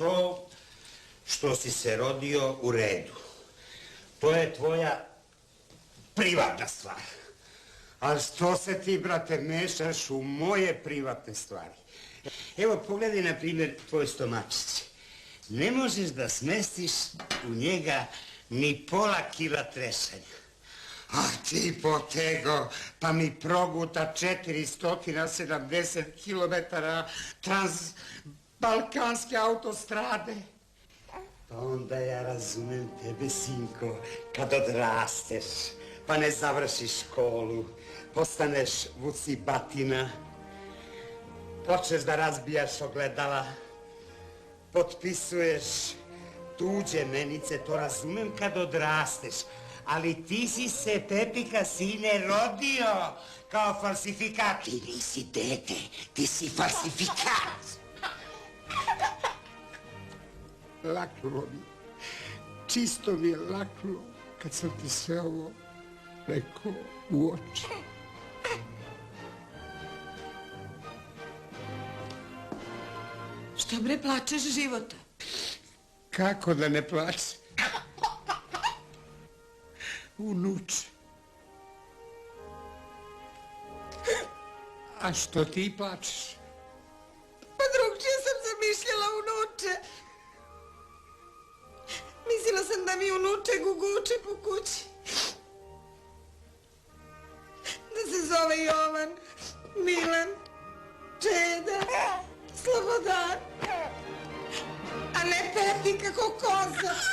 to što si se rodio u redu. To je tvoja privatna stvar. Ali što se ti, brate, mešaš u moje privatne stvari? Evo, pogledaj, na primjer, tvoj stomačić. Ne možeš da smestiš u njega ni pola kila trešanja. A ti potego, pa mi proguta 470 kilometara transbalkanske autostrade. Pa onda ja razumem tebe, sinko, kad odrasteš, pa ne završiš školu, postaneš vucibatina, počneš da razbijaš ogledala, potpisuješ tuđe menice, to razumem kad odrasteš, ali ti si se, Pepika, sine, rodio kao falsifikat. Ti nisi dete, ti si falsifikat. Laknulo mi, čisto mi je laknulo kad sam ti sve ovo rekao u oči. Što bre plačeš, Života? Kako da ne plačem? Unuče. A što ti plačeš? Pa drugčije sam zamišljala, unuče. Mislila sam da mi unuče guguče po kući. Da se zove Jovan, Milan, Čeda, Slobodan, a ne Pepika ko koza.